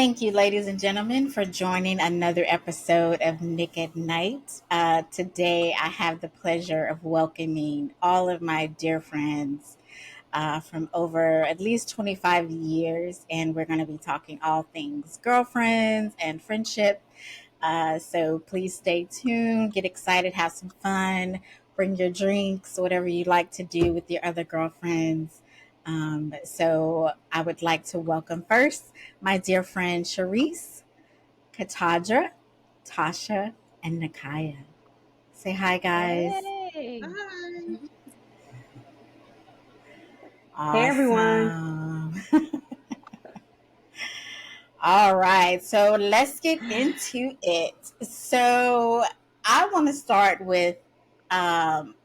Thank you, ladies and gentlemen, for joining another episode of Nick at Night. Today, I have the pleasure of welcoming all of my dear friends from over at least 25 years, and we're going to be talking all things girlfriends and friendship. So please stay tuned, get excited, have some fun, bring your drinks, whatever you like to do with your other girlfriends. So I would like to welcome first my dear friend Sharice, Katadra, Tasha, and Nakaya. Say hi, guys. Hey. Hi. Hey everyone. Awesome. All right, so let's get into it. So I want to start with um,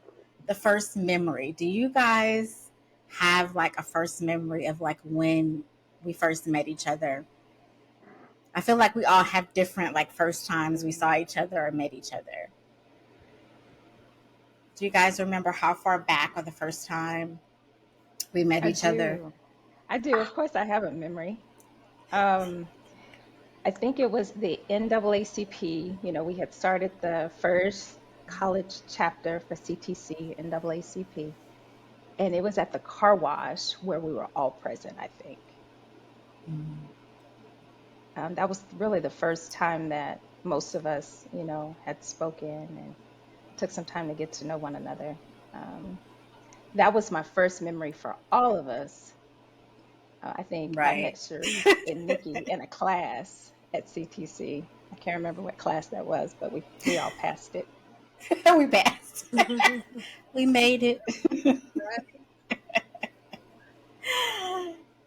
the first memory. Do you guys have like a first memory of like when we first met each other? I feel like we all have different like first times we saw each other or met each other. Do you guys remember how far back or the first time we met I each other? do. I do. Of course I have a memory. Um I think it was the NAACP. We had started the first college chapter for CTC NAACP, and it was at the car wash where we were all present, I think. Mm. That was really the first time that most of us, had spoken and took some time to get to know one another. Um, that was my first memory for all of us. I think I met Right. Cherise and Nikki in a class at CTC. I can't remember what class that was, but we all passed it. We passed. We made it.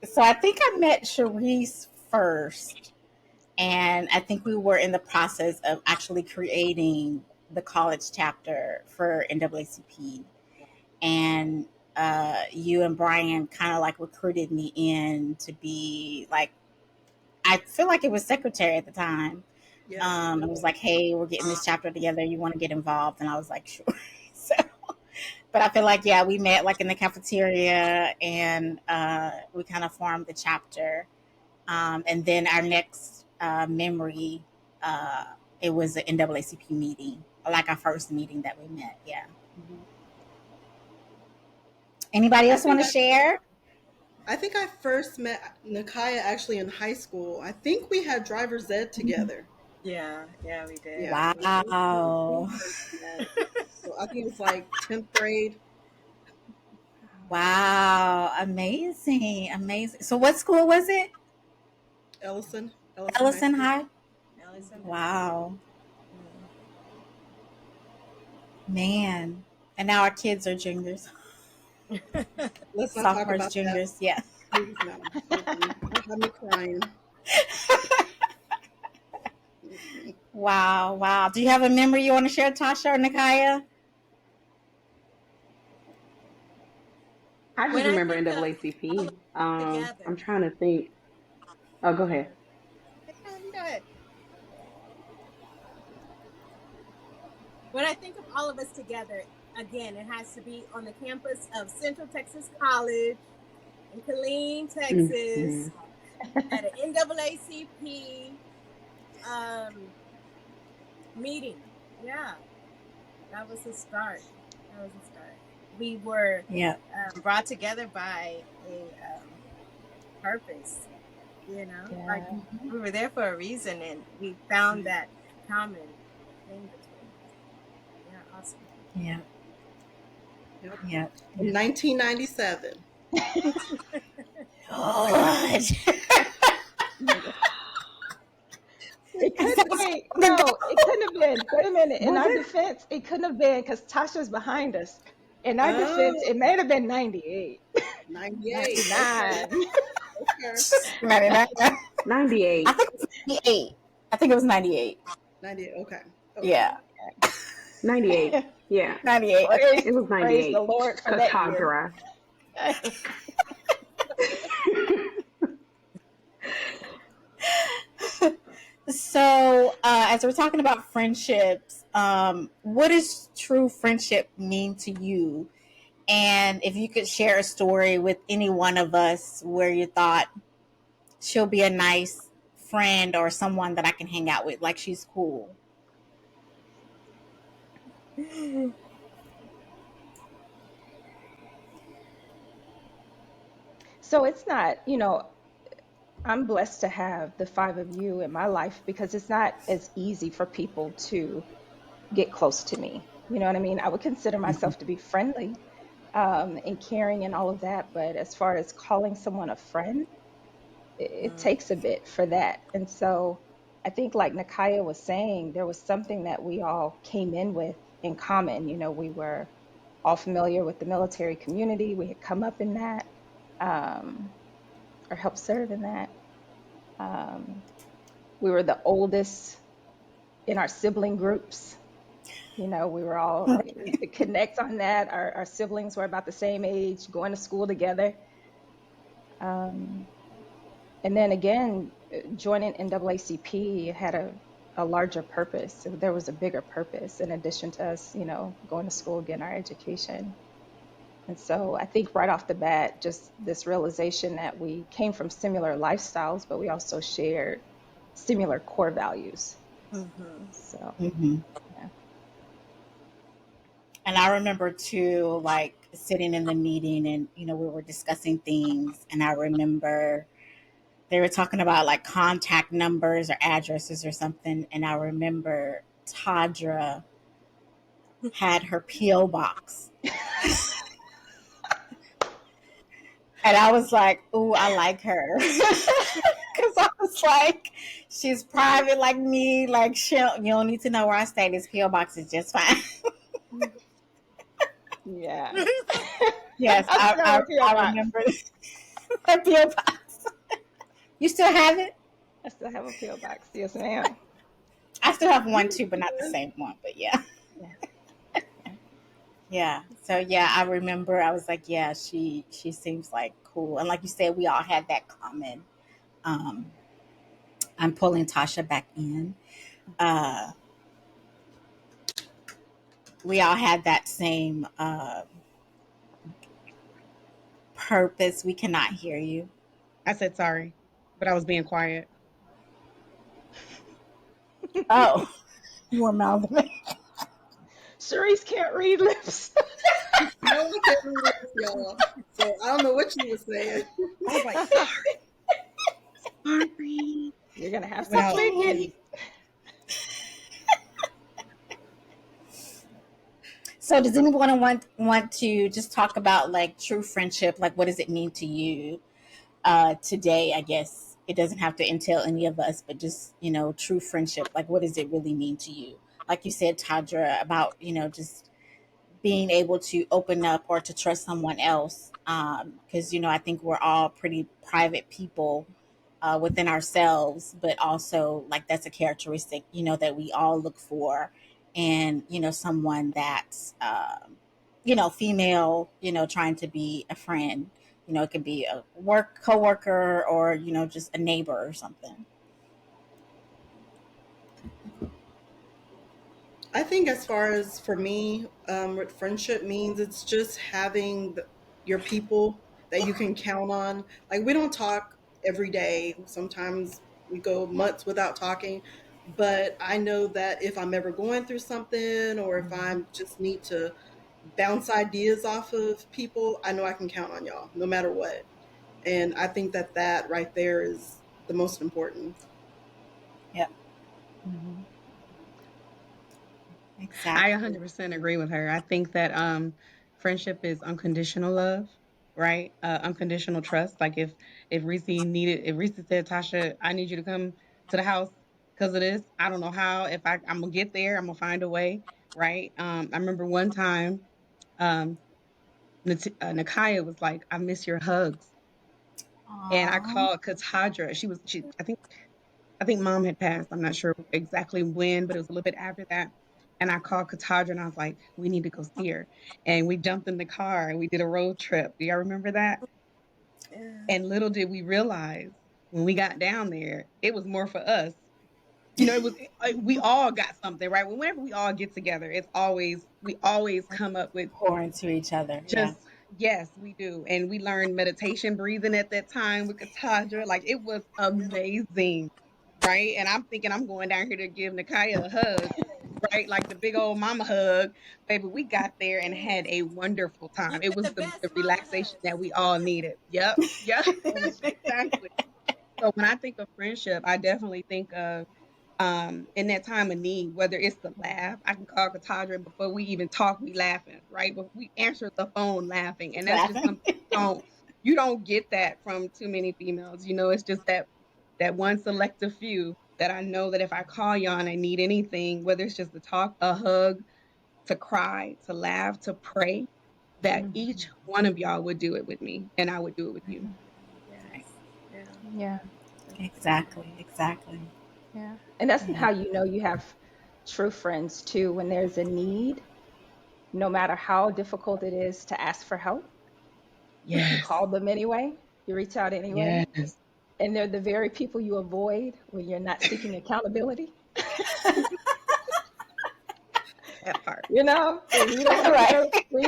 So I think I met Sharice first, and I think we were in the process of actually creating the college chapter for NAACP. And you and Brian kind of like recruited me in to be like, I feel like it was secretary at the time. Yes. It was like, hey, we're getting this chapter together. You want to get involved? And I was like, sure. So, but I feel like, yeah, we met like in the cafeteria and we kind of formed the chapter. And then our next memory, uh, it was an NAACP meeting, like our first meeting that we met. Yeah. Mhm. Anybody I else want think to share? I think I first met Nakaya actually in high school. I think we had driver's ed together. Yeah, we did. Yeah. I think that's when Wow. we first met. So I think it was like 10th grade. Wow. Amazing. Amazing. So what school was it? Ellison High Ellison School. High? Allison High School. Wow. Mm. Man. And now our kids are juniors, Let's not talk sophomores, about that. juniors. Yeah. Please no. Mm-mm. Don't have me crying. Mm-mm. Wow. Wow. Do you have a memory you want to share, Tasha or Nikaya? I just When I remember think of all of NAACP. us together, I'm trying to think. Oh, go ahead. no, you go ahead. When I think of all of us together, again, it has to be on the campus of Central Texas College in Killeen, Hmm. Texas, at an NAACP um, meeting. Yeah, that was the start. That was the start. We were Yeah. brought together by a purpose. Like Yeah. Mhm. we were there for a reason, and we found that common thing between us. Yeah, awesome. Yeah. Yep. Yeah. In Yeah. 1997. Lord. It Is couldn't that wait. so long ago? No, it couldn't have been. Wait a minute. In Was our it? defense, it couldn't have been because Tasha's behind us. In our defense, Oh, it may have been 98, 98. Okay. 99. Okay. 99. I 98. think it was 98. I think it was 98. 98. Okay. Okay. Yeah. 98. Yeah, 98. praise, it was praise the 98. Lord for that year. Katadra. So, as we're talking about friendships, what does true friendship mean to you? And if you could share a story with any one of us where you thought she'll be a nice friend or someone that I can hang out with. Like she's cool. So it's not, I'm blessed to have the five of you in my life because it's not as easy for people to get close to me. You know what I mean? I would consider Mhm. myself to be friendly, and caring and all of that. But as far as calling someone a friend, it takes a bit for that. And so I think, like Nakaya was saying, there was something that we all came in with in common. We were all familiar with the military community, we had come up in that, um, or helped serve in that. Um, we were the oldest in our sibling groups. We were all to connect on that. Our siblings were about the same age, going to school together. Um, and then again, joining NAACP had a larger purpose. So there was a bigger purpose in addition to us, going to school, getting our education. And so I think right off the bat, just this realization that we came from similar lifestyles, but we also shared similar core values. Mm-hmm. So, Mhm. yeah. And I remember too, like sitting in the meeting and, we were discussing things. And I remember they were talking about like contact numbers or addresses or something. And I remember Tadra had her P.O. box. And I was like, ooh, I like her. Because I was like, she's private like me. Like, you don't need to know where I stay. This P.O. box is just fine. Yeah. Yes, I still have a PO I box. remember that P.O. box. You still have it? I still have a PO box. Yes, ma'am. I still have one too, but not the same one. But yeah. Yeah. Yeah. Yeah. So yeah, I remember I was like, yeah, she seems like cool. And like you said, we all had that common. Um, I'm pulling Tasha back in. Uh, we all had that same purpose. We cannot hear you. I said sorry, but I was being quiet. Oh, you were mouthing. Sharice can't read lips. No one can read lips, y'all. So I don't know what you were saying. I was like, sorry. You're gonna have It's to Without speak it. okay. So does anyone want to just talk about like true friendship? Like what does it mean to you today? I guess it doesn't have to entail any of us, but just true friendship. Like what does it really mean to you? Like you said, Tadra, about just being able to open up or to trust someone else. Because I think we're all pretty private people within ourselves, but also like that's a characteristic that we all look for, and someone that's female, trying to be a friend. It could be a work coworker or just a neighbor or something. I think as far as for me, what friendship means, it's just having your people that you can count on. Like we don't talk every day. Sometimes we go months without talking, but I know that if I'm ever going through something or if I just need to bounce ideas off of people, I know I can count on y'all no matter what. And I think that that right there is the most important. Yep, Mhm. I exactly. 100% agree with her. I think that friendship is unconditional love, right? Unconditional trust. Like if Reese said, Tasha, I need you to come to the house because of this. I don't know how. If I'm gonna get there, I'm gonna find a way, right? I remember one time, um, Nakaya was like, "I miss your hugs," and I Aww. called Katadra. I think mom had passed. I'm not sure exactly when, but it was a little bit after that. And I called Katadra and I was like, we need to go see her. And we jumped in the car and we did a road trip. Do y'all remember that? Yeah. And little did we realize when we got down there, it was more for us. It was we all got something, right? Whenever we all get together, we always come up with Pour into each other. Yeah. just yes, we do. And we learned meditation breathing at that time with Katadra. Like it was amazing. right? And I'm thinking I'm going down here to give Nakaya a hug, right? Like the big old mama hug. Baby, we got there and had Yes. a wonderful You time. It get was the the best mama relaxation hugs. that we all needed. Yep. Yep. Exactly. So when I think of friendship, I definitely think of in that time of need, whether it's the laugh, I can call Katadra and before we even talk, we laughing, right? But we answer the phone laughing. And that's just Laughing. something you don't get that from too many females. It's just that one selective few that I know that if I call you on and need anything, whether it's just to talk, a hug, to cry, to laugh, to pray, that each one of y'all would do it with me and I would do it with you. Yes. Yeah. Yeah. Exactly. Exactly. Yeah. And that's Yeah. how you know you have true friends too. When there's a need, no matter how difficult it is to ask for help, you Yes. call them anyway, you reach out anyway. Yes. And they're the very people you avoid when you're not seeking accountability. That part. When you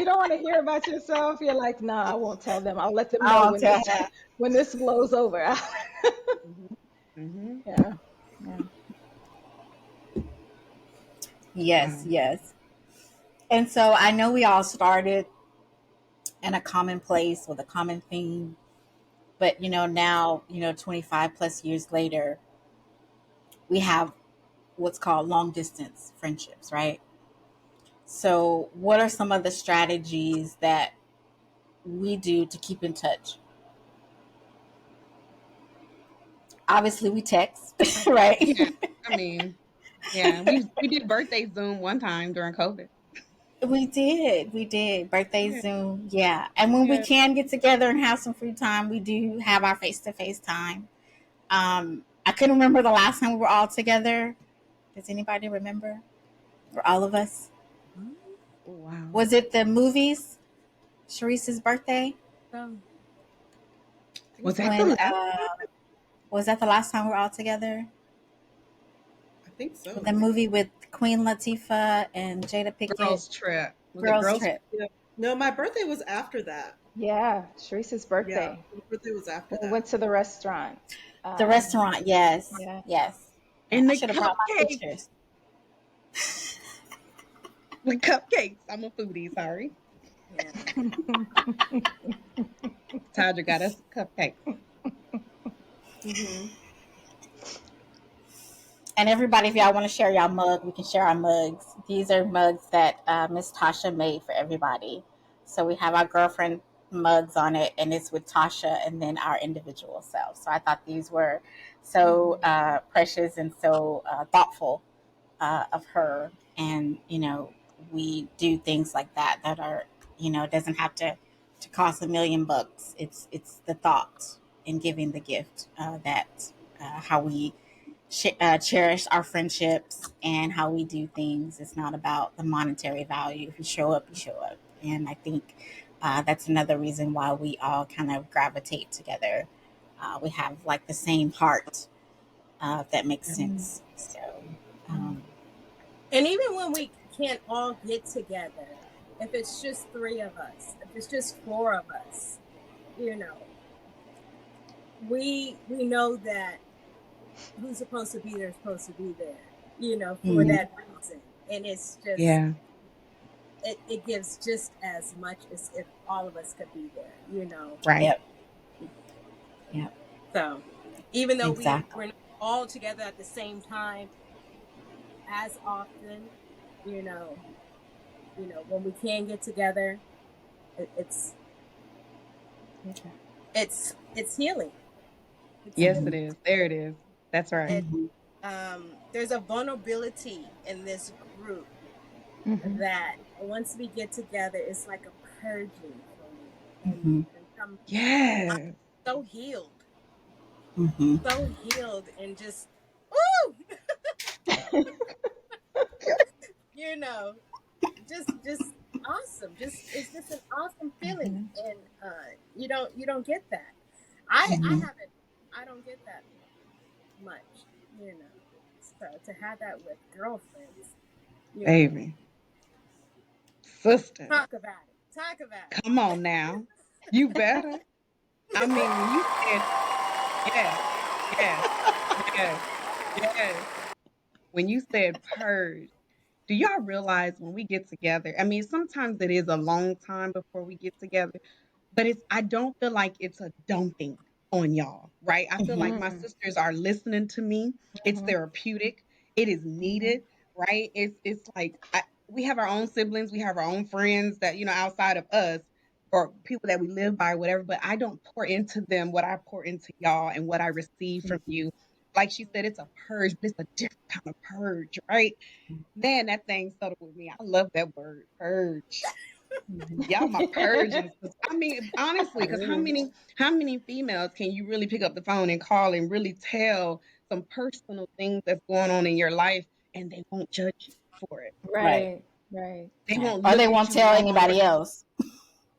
don't want to Right. hear about yourself, you're like, nah, I won't tell them. I'll let them know I'll tell her. when this blows over. Hmm. Hmm. Yeah. Yeah. Yes. Wow. Yes. And so I know we all started in a common place with a common theme, but now, 25 plus years later, we have what's called long distance friendships, right? So, what are some of the strategies that we do to keep in touch? Obviously, we text, right? Yeah. I mean, yeah, we did birthday Zoom one time during COVID. We did birthday Yeah. Zoom, yeah. And when we Yeah. can get together and have some free time, we do have our face to face time. I couldn't remember the last time we were all together. Does anybody remember? For all of us, Oh, wow. was it the movies? Sharice's birthday, So I think it was Was the that the when last? was that the last time we were all together? I think With so. the movie with Queen Latifah and Jada Pickett, Girls trip? Was it Girls girls Trip. trip? No, my birthday was after that. Yeah. Sharice's Yeah, birthday. my birthday was after When we that. went to the restaurant. The restaurant, yes, Yeah. yes. Yeah, And I the should have brought my cupcakes. pictures. The cupcakes. I'm a foodie, sorry. yeah. Tadra got us cupcakes. Hmm. And everybody, if y'all want to share y'all mug, we can share our mugs. These are mugs that Miss Tasha made for everybody. So we have our girlfriend mugs on it, and it's with Tasha and then our individual selves. So I thought these were so precious and so thoughtful of her. And we do things like that are it doesn't have to cost $1 million. It's the thought in giving the gift that how we cherish our friendships and how we do things. It's not about the monetary value. If you show up, you show up. And I think that's another reason why we all kind of gravitate together. We have like the same heart, if that makes Yep. sense. So, um, And even when we can't all get together, if it's just three of us, if it's just four of us, you know, we know that who's supposed to be there is supposed to be there, for mhm, that reason. And it's just Yeah. it gives just as much as if all of us could be there. Right. yep, yep, So even though exactly. we're not all together at the same time as often, you know, when we can get together, it, it's it's healing. It's Yes, it healing. Hmm. is. There it is. That's right. And Hmm. there's a vulnerability in this group that once we get together, it's like a purging for me, Hmm. and I'm Yes. so healed, Hmm. and just woo, you know, just awesome. Just it's just an awesome feeling, Mhm. and you don't get that. I Hmm. haven't I don't get that much, you know. So to have that with girlfriends, you know, Baby. Sister. talk about it. Talk about Come on now. You better. I mean, when you said yes, yes, yes. Yes. When you said purge, do y'all realize when we get together? I mean, sometimes it is a long time before we get together, but I don't feel like it's a dumping on y'all, right? I feel like Mm-hmm. my Mm, sisters are listening to me. It's mhm, therapeutic. It is mhm. needed, right? It's like we have our own siblings, we have our own friends that outside of us or people that we live by, whatever. But I don't pour into them what I pour into y'all and what I receive from you. Like she said, it's a purge, but it's a different kind of purge, right? Man, that thing settled with me. I love that word, purge. Y'all my purgings. 'Cause I mean, honestly, because how many females can you really pick up the phone and call and really tell some personal things that's going on in your life and they won't judge you for it. Right. Right, right, They Right. won't Or look they at won't you tell wrong or anybody else.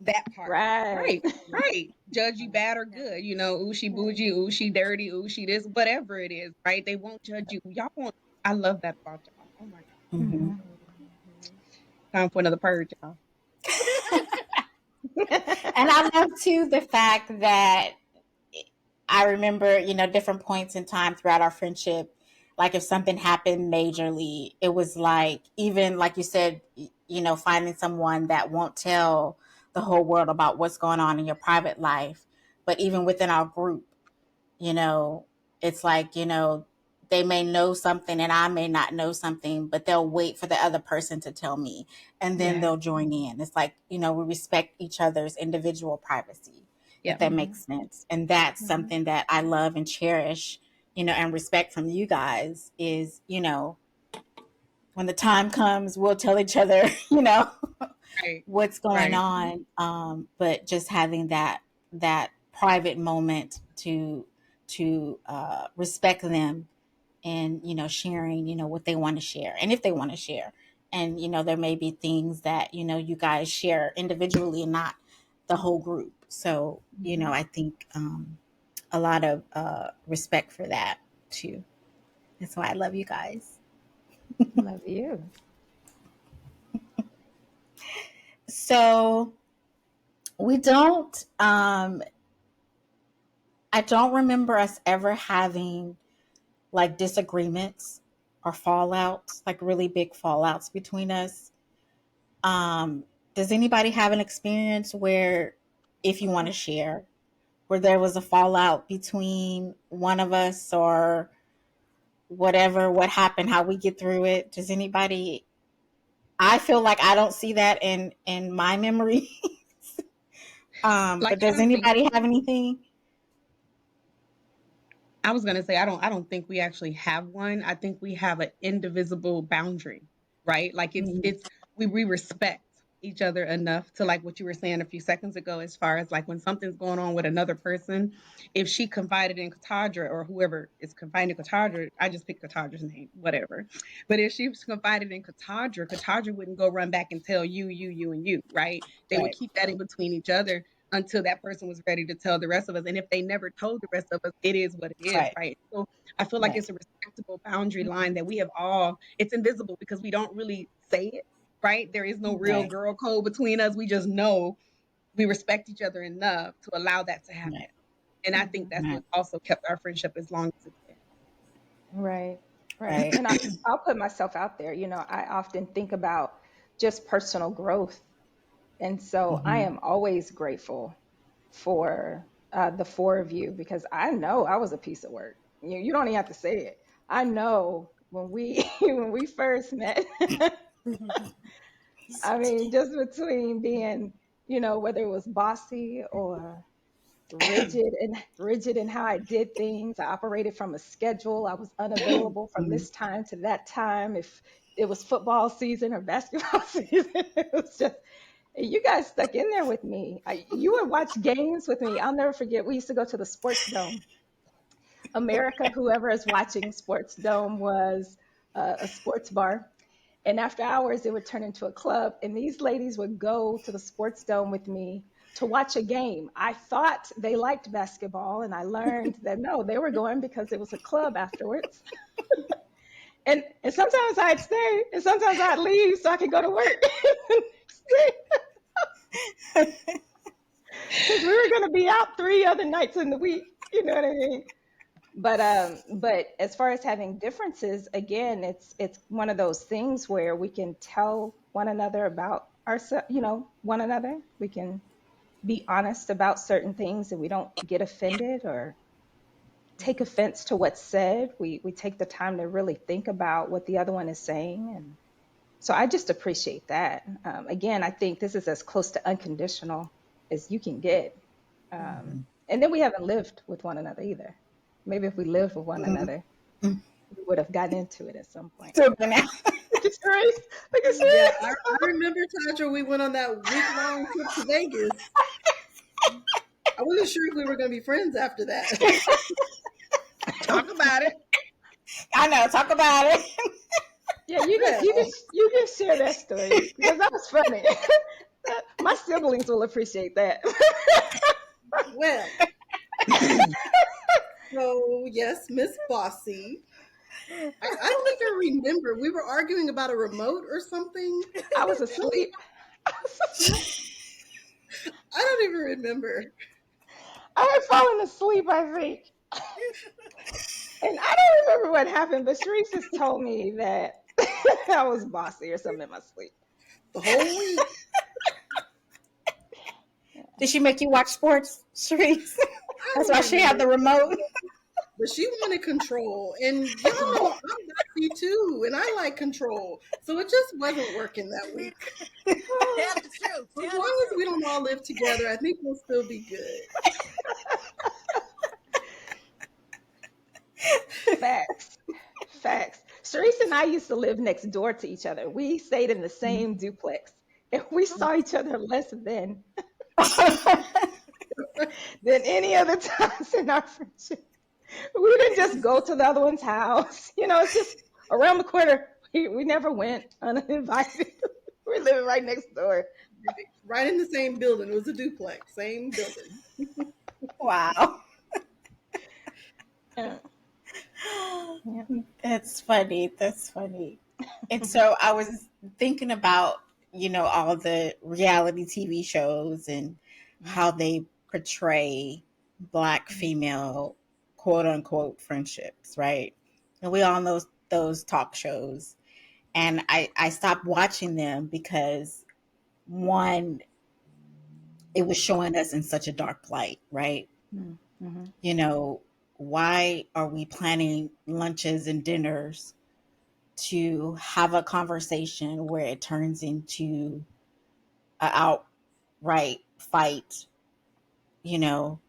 that part. right. Right, right. Judge you bad or Yeah. good. Ooh, she Right. bougie, ooh, she dirty, ooh, she this, whatever it is, right? They won't judge you. Y'all won't. I love that about y'all. Oh my God. Hmm. Mhm. Mhm. Time for another purge, y'all. And I love too the fact that I remember, different points in time throughout our friendship. Like if something happened majorly, it was like, even like you said, finding someone that won't tell the whole world about what's going on in your private life. But even within our group, you know, it's like, they may know something and I may not know something, but they'll wait for the other person to tell me and then Yeah. they'll join in. It's like, we respect each other's individual privacy, if Yeah. that Mhm, makes sense. And that's mhm. something that I love and cherish, and respect from you guys is, when the time comes, we'll tell each other, Right. what's going Right. on. But just having that private moment to respect them and sharing what they want to share and if they want to share. And there may be things that you guys share individually and not the whole group. So Mhm. I think a lot of respect for that too. That's why I love you guys. Love you. So we don't I don't remember us ever having like disagreements or fallouts, like really big fallouts between us. Um, does anybody have an experience where, if you want to share, where there was a fallout between one of us or whatever, what happened, how we get through it? Does anybody? I feel like I don't see that in my memory. Like But I does don't think anybody have anything? I was gonna say I don't think we actually have one. I think we have an indivisible boundary, right? Like Mhm. it's we respect each other enough to like what you were saying a few seconds ago, as far as like when something's going on with another person, if she confided in Katadra or whoever is confiding in Katadra, I just picked Katadra's name, whatever. But if she was confided in Katadra, Katadra wouldn't go run back and tell you, and you, right? They would Right, keep that in between each other until that person was ready to tell the rest of us. And if they never told the rest of us, it is what it is, right, right? So I feel like right, it's a respectable boundary line that we have all, it's invisible because we don't really say it, right? There is no real right, girl code between us. We just know we respect each other enough to allow that to happen. right, And I think Mhm. that's right, what also kept our friendship as long as it's Right, right. right. And I'll put myself out there. I often think about just personal growth. And so I Hmm. am always grateful for the four of you because I know I was a piece of work. You don't even have to say it. I know when we when we first met, I mean, just between being, whether it was bossy or rigid in how I did things. I operated from a schedule. I was unavailable from Hmm. this time to that time. If it was football season or basketball season, it was just you guys stuck in there with me. You would watch games with me. I'll never forget. We used to go to the Sports Dome. America, whoever is watching Sports Dome was a sports bar. And after hours, it would turn into a club. And these ladies would go to the Sports Dome with me to watch a game. I thought they liked basketball, and I learned that no, they were going because it was a club afterwards. And sometimes I'd stay, and sometimes I'd leave so I could go to work because we were going to be out 3 other nights in the week. You know what I mean? But as far as having differences, again, it's one of those things where we can tell one another about ourselves, one another. We can be honest about certain things and we don't get offended or take offense to what's said. We take the time to really think about what the other one is saying. And so I just appreciate that. Again, I think this is as close to unconditional as you can get. And then we haven't lived with one another either. Maybe if we lived with one another, we would have gotten into it at some point. So now, Look at Sharice. Look at Yeah, I Sharice. remember, Tadra, we went on that week-long trip to Vegas. I wasn't sure if we were going to be friends after that. Talk about it. I know, talk about it. Yeah, you can share that story because that was funny. My siblings will appreciate that. Well, so yes, Miss Bossy. I don't even remember. We were arguing about a remote or something. I was asleep. I don't even remember. I had fallen asleep, I think. And I don't remember what happened, but Sharice just told me that I was bossy or something in my sleep. The whole week. Did she make you watch sports, Sharice? I That's don't why she had remember. the remote. But she wanted control. And y'all know I'm bossy too. And I like control. So it just wasn't working that week. Tell the truth. As Tell the long as we truth. don't all live together, I think we'll still be good. Facts. Facts. Sharice and I used to live next door to each other. We stayed in the same duplex. And we saw each other less than any other times in our friendship. We didn't just go to the other one's house. It's just around the corner. We never went uninvited. We're living right next door. Right in the same building. It was a duplex, same building. Wow. Yeah. Yeah. That's funny. That's funny. And so I was thinking about, all the reality TV shows and how they portray black female quote unquote friendships, right? And we all know those talk shows. And I stopped watching them because one, it was showing us in such a dark light, right? Mm-hmm. You know, why are we planning lunches and dinners to have a conversation where it turns into an outright fight, you know,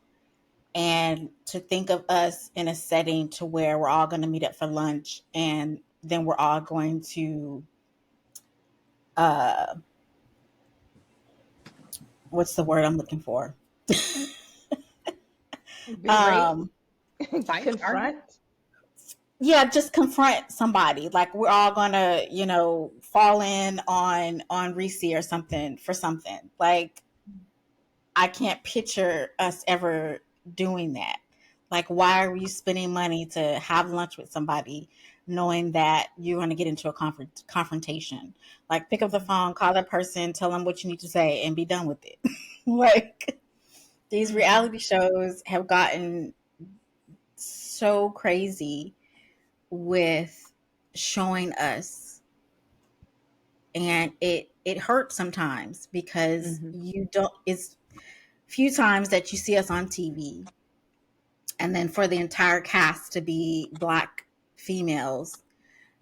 and to think of us in a setting to where we're all going to meet up for lunch and then we're all going to, uh, what's the word I'm looking for? Berate, um, Fight, argue. confront. yeah, just confront somebody. Like we're all gonna, fall in on Reese or something for something. Like I can't picture us ever doing that. Like, why are you spending money to have lunch with somebody knowing that you're going to get into a confrontation? Like, pick up the phone, call that person, tell them what you need to say, and be done with it. Like, these reality shows have gotten so crazy with showing us, and it hurts sometimes because Mm-hmm. you don't. It's few times that you see us on TV and then for the entire cast to be black females.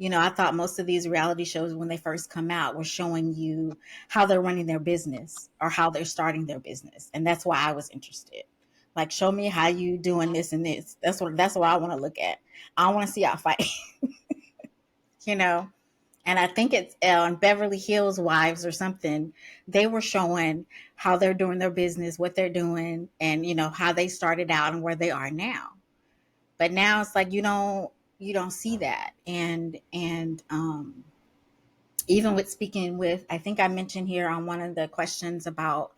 I thought most of these reality shows when they first come out were showing you how they're running their business or how they're starting their business, and that's why I was interested. Like, show me how you doing this and this. That's what I want to look at. I want to see y'all fight. you know and I think it's on Beverly Hills Wives or something. They were showing how they're doing their business, what they're doing, and how they started out and where they are now. But now it's like you don't see that. And even with speaking with, I think I mentioned here on one of the questions about,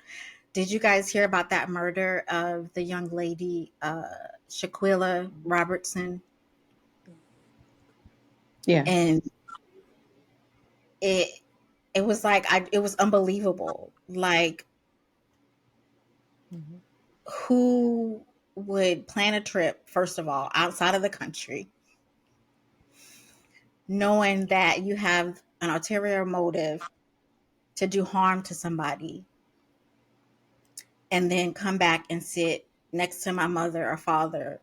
did you guys hear about that murder of the young lady, Shaquilla Robertson? Yeah. And it it was like it was unbelievable. Like, Mm-hmm. who? would plan a trip, first of all, outside of the country, knowing that you have an ulterior motive to do harm to somebody, and then come back and sit next to my mother or father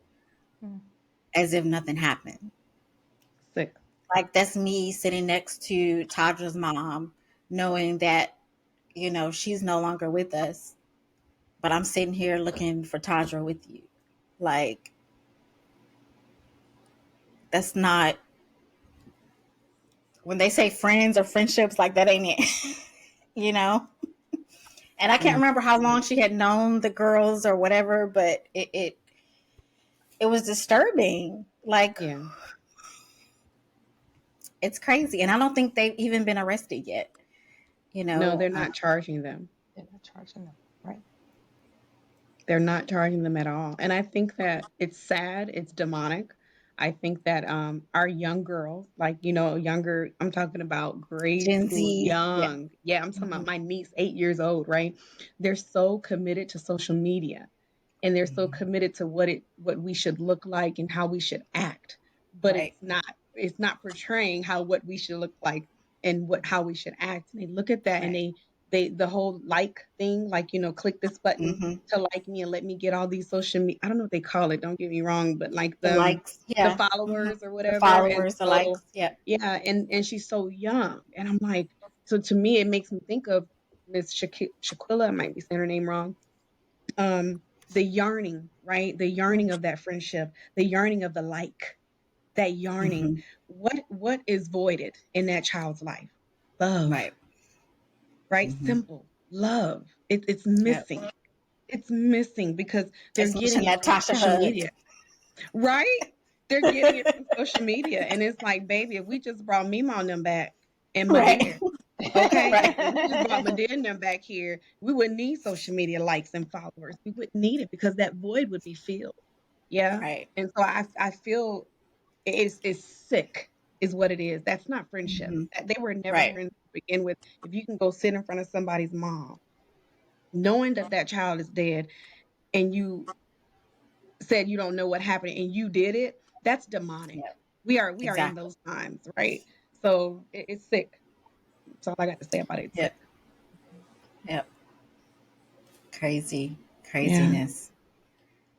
Mm. as if nothing happened. Sick. Like, that's me sitting next to Tadra's mom, knowing that, she's no longer with us, but I'm sitting here looking for Tadra with you. Like, that's not, when they say friends or friendships, like, that ain't it, you know? And I can't Yeah. remember how long she had known the girls or whatever, but it was disturbing. Like, Yeah. it's crazy. And I don't think they've even been arrested yet, you No, know? they're not charging them. They're not charging them, right? They're not charging them at all. And I think that it's sad, it's demonic. I think that our young girls, like, younger, I'm talking about grade Gen school, Z. Yeah. young. Yeah, I'm talking about Hmm. my niece, 8 years old, right? They're so committed to social media, and they're so committed to what we should look like and how we should act. But Right. it's not portraying what we should look like and how we should act. And they look at that, and Right. the whole like thing, like, click this button Hmm. to like me and let me get all these social media. I don't know what they call it. Don't get me wrong, but like The likes. the Yeah. Hmm. followers or The whatever. And followers, the so, likes. Yeah. yeah, and she's so young, and I'm like, so to me, it makes me think of Miss Shaquilla. I might be saying her name wrong. The yearning, right? The yearning of that friendship, the yearning of the like, that yearning. Hmm. What is voided in that child's life? Love, Right. right? Hmm. Simple love. It's Yep. missing. It's missing because they're Especially getting it that from Tasha social hug. media, right? They're getting it from social media. And it's like, baby, if we just brought Mima and them back and Right. Madea, okay? Right. If we just brought Madea and them back here, we wouldn't need social media likes and followers. We wouldn't need it because that void would be filled. Yeah. Right. And so I feel it's sick is what it is. That's not friendship. Hmm. They were never Right. friends to begin with. If you can go sit in front of somebody's mom, knowing that that child is dead, and you said you don't know what happened and you did it, that's demonic. Yep. We are in Exactly. those times, right? So it's sick. That's all I got to say about it. It's sick. Yep. Yep. Crazy. Yeah. Craziness.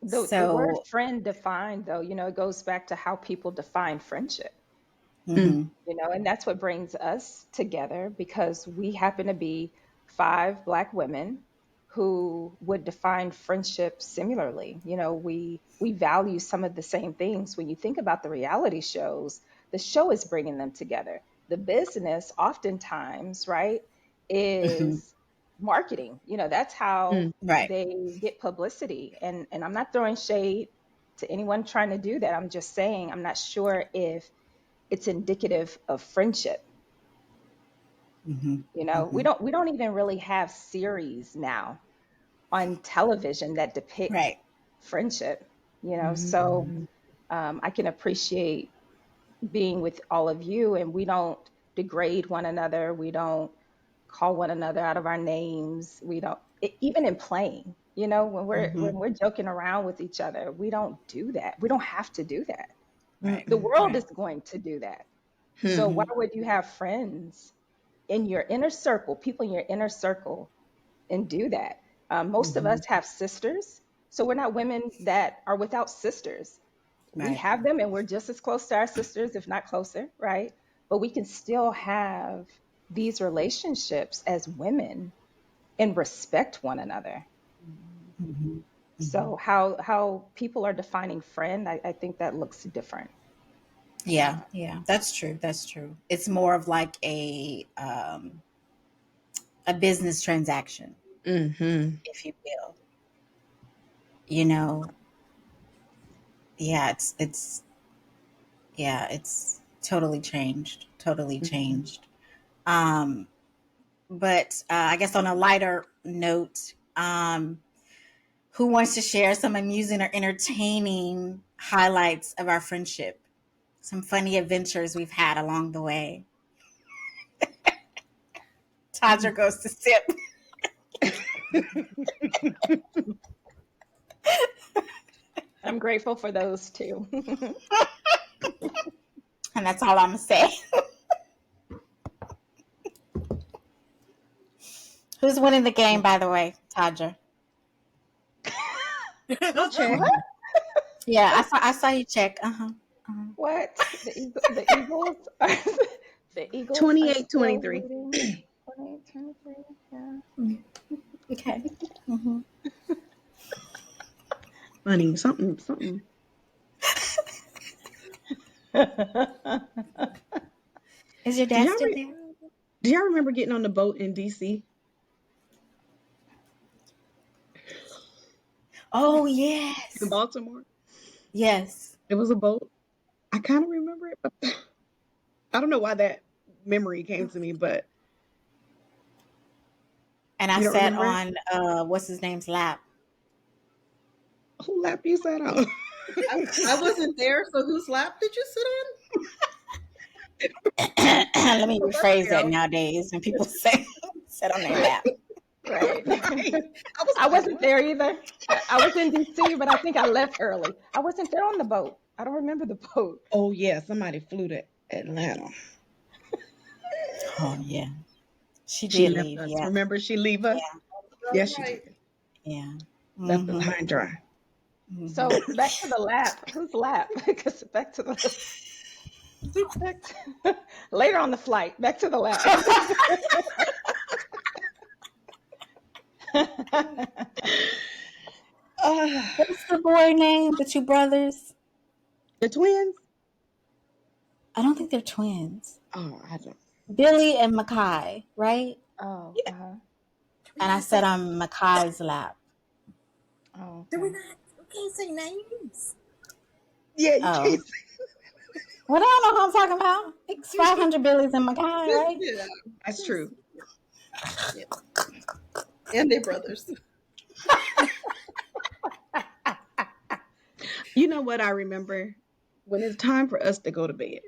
The word So, friend defined, though, it goes back to how people define friendship. Mm, hmm, And that's what brings us together, because we happen to be five Black women who would define friendship similarly. We value some of the same things. When you think about the reality shows, the show is bringing them together. The business, oftentimes, right, hmm, is marketing. That's how mm, right. they get publicity. And I'm not throwing shade to anyone trying to do that. I'm just saying I'm not sure if it's indicative of friendship. Hmm. We Hmm. don't even really have series now on television that depict Right. friendship. So mm, I can appreciate being with all of you, and we don't degrade one another. We don't call one another out of our names. We don't even in playing. When we're Hmm. when we're joking around with each other, we don't do that. We don't have to do that. Right. The mm, world Right. is going to do that. So mm, why Hmm. would you have friends in your inner circle, people in your inner circle, and do that? Most of Hmm. us have sisters, so we're not women that are without sisters. We Right. have them, and we're just as close to our sisters, if not closer, right? But we can still have these relationships as women and respect one another. Hmm. Hmm. So how people are defining friend, I think that looks different. Yeah. Yeah. That's true. That's true. It's more of like a business transaction, mm, if you will. You know. Yeah. It's totally changed. Totally mm, changed. Um, but I guess on a lighter note, who wants to share some amusing or entertaining highlights of our friendship? Some funny adventures we've had along the way. Tadra goes to sip. I'm grateful for those too. And that's all I'm gonna say. Who's winning the game, by the way, Tadra? I'll check. What? Yeah, I saw you check. Uh-huh. What? The Eagles are the Eagles are 28, still 23. leading. 28, 23. Yeah. Okay. Hmm. Funny. Something. Is your Do dad y'all still re- there? do y'all remember getting on the boat in DC? Oh In yes, Baltimore? yes. It was a boat. I kind of remember it, but I don't know why that memory came to me, but And I you don't sat remember it? on what's his name's lap. Who lap you sat on? I wasn't there, so whose lap did you sit on? Let me rephrase that Scorpio. nowadays when people say sit on their lap. Right. Right. I was I like, wasn't what? there either. I was in DC, but I think I left early. I wasn't there on the boat. I don't remember the boat. Oh yeah, somebody flew to Atlanta. Oh yeah, she She did left leave. us. Yeah, Remember she leave us? yeah, Yeah, That's she right. did. yeah. Left us Mm-hmm. high and dry. Mm-hmm. So back to the lap. Whose lap? Because back to the back to, later on the flight. Back to the lap. Uh, What's the boy name? The two brothers? the twins? I don't think they're twins. Oh, I don't. Billy and Mackay, right? Oh, Yeah, We And I can't sat say. on Mackay's lap. oh, Do we okay. not? We can't say names. yeah, you Oh, can't well, I don't know who I'm talking about. It's 500 Billies and Mackay, right? Yeah, That's true. yeah. And they brothers. You know what I remember? When it's time for us to go to bed.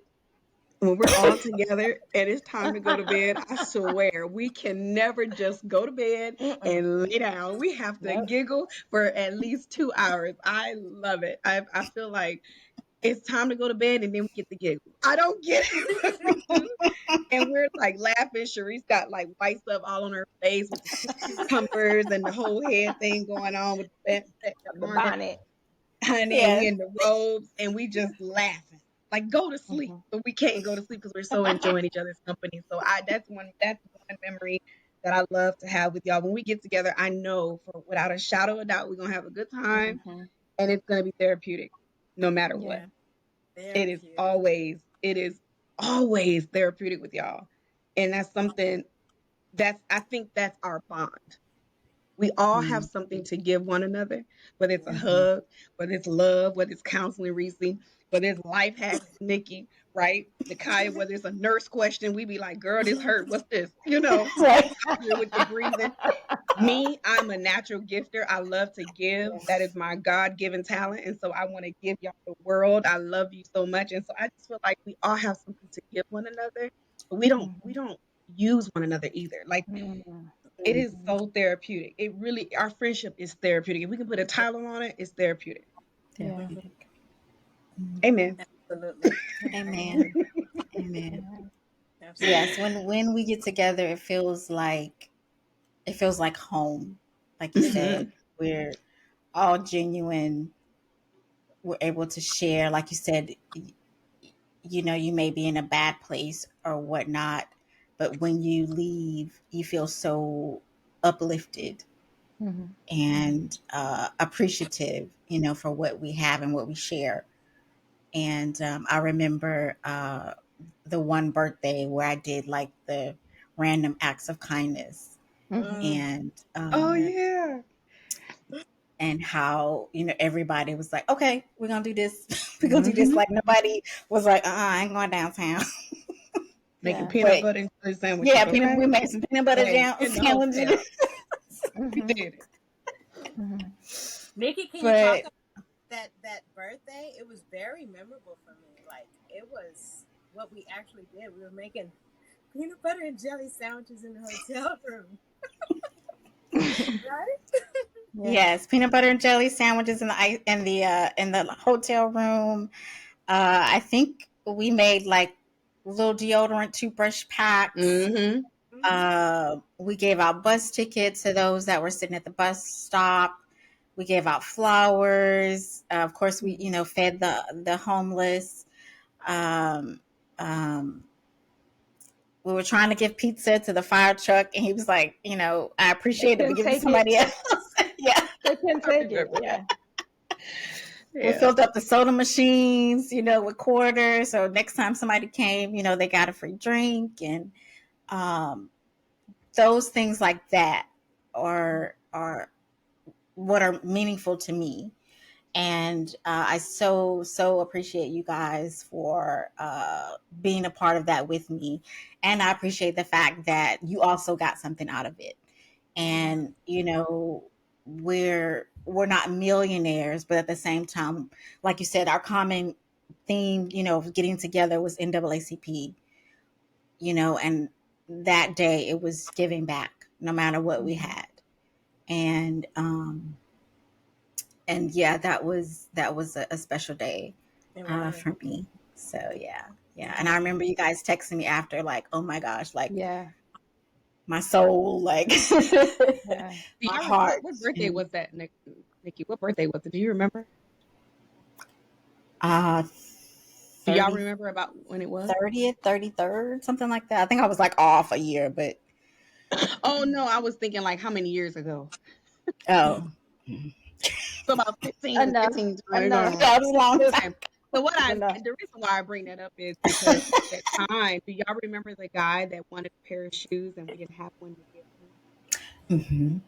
When we're all together and it's time to go to bed, I swear we can never just go to bed Mm-mm. and lay down. We have to Nope. giggle for at least 2 hours. I love it. I feel like it's time to go to bed and then we get the giggle. I don't get it, but we do. And we're like laughing. Sharice got like white stuff all on her face with the cucumbers and the whole head thing going on with the The bonnet, bonnet. honey, and we Yes. in the robes and we just laughing. Like go to sleep, Hmm. but we can't go to sleep because we're so enjoying each other's company. So that's one memory that I love to have with y'all. When we get together, I know for without a shadow of a doubt we're gonna have a good time Hmm. and it's gonna be therapeutic no matter what. Yeah. Therapeutic. It is always therapeutic with y'all. And that's something I think that's our bond. We all have Mm-hmm. something to give one another, whether it's a Yeah. hug, whether it's love, whether it's counseling, Reese, whether it's life hacks, Nikki, right? Nakaya, whether it's a nurse question, we be like, girl, this hurt. What's this? Right. With the breathing. Me, I'm a natural gifter. I love to give. That is my God given talent. And so I want to give y'all the world. I love you so much. And so I just feel like we all have something to give one another, but we don't use one another either. Like Hmm. it is Mm-hmm. so therapeutic. It really, our friendship is therapeutic. If we can put a title on it, it's therapeutic. Yeah. Therapeutic. Mm-hmm. Amen. Absolutely. Amen. Amen. Yeah. Yes, Absolutely. when we get together, it feels like home. Like you Hmm. said, we're all genuine. We're able to share. Like you said, you may be in a bad place or whatnot, but when you leave, you feel so uplifted Hmm. and appreciative, for what we have and what we share. And I remember the one birthday where I did like the random acts of kindness, Hmm. Mm, and Oh um, yeah. and how everybody was like, "Okay, we're gonna do this. We're gonna do this." Hmm. Like nobody was like, I ain't going downtown." Making Yeah. peanut But butter and jelly sandwiches. yeah, Okay. we made some peanut butter Hey, jam in the sandwiches. hotel, we Hmm. did it. Hmm. Nikki, can you talk But about that birthday? It was very memorable for me. Like it was what we actually did. We were making peanut butter and jelly sandwiches in the hotel room, right? Yeah. Yes, peanut butter and jelly sandwiches in the hotel room. I think we made like little deodorant toothbrush packs. Mm-hmm. Mm-hmm. We gave out bus tickets to those that were sitting at the bus stop. We gave out flowers. Of course, we fed the homeless. Um, um, we were trying to give pizza to the fire truck, and he was like, I They appreciate it, but couldn't give it to take it. somebody else. Yeah. They couldn't I take it. remember that. Yeah. We Yeah. filled up the soda machines, with quarters. So next time somebody came, they got a free drink, and um, those things like that are what are meaningful to me. And I so appreciate you guys for being a part of that with me, and I appreciate the fact that you also got something out of it. Yeah. And we're not millionaires, but at the same time, like you said, our common theme, of getting together was NAACP, and that day it was giving back no matter what we Mhm. had. And yeah, that was a special day It was. for me. So yeah, yeah. And I Yeah. remember you guys texting me after, like, oh my gosh, like Yeah. my soul, like Yeah. Do my y'all heart. what birthday And was that, Nikki? What birthday was it? Do you remember? uh Do y'all 30 remember about when it was? 30th, 33rd, something like that. I think I was like off a year, but Oh no, I was thinking like how many years ago? oh, So about 15, Enough. 15, 20. Enough. that was a long It's, time. Okay. So it's enough. the reason why I bring that up is because at that time, do y'all remember the guy that wanted a pair of shoes and we didn't have one to give him?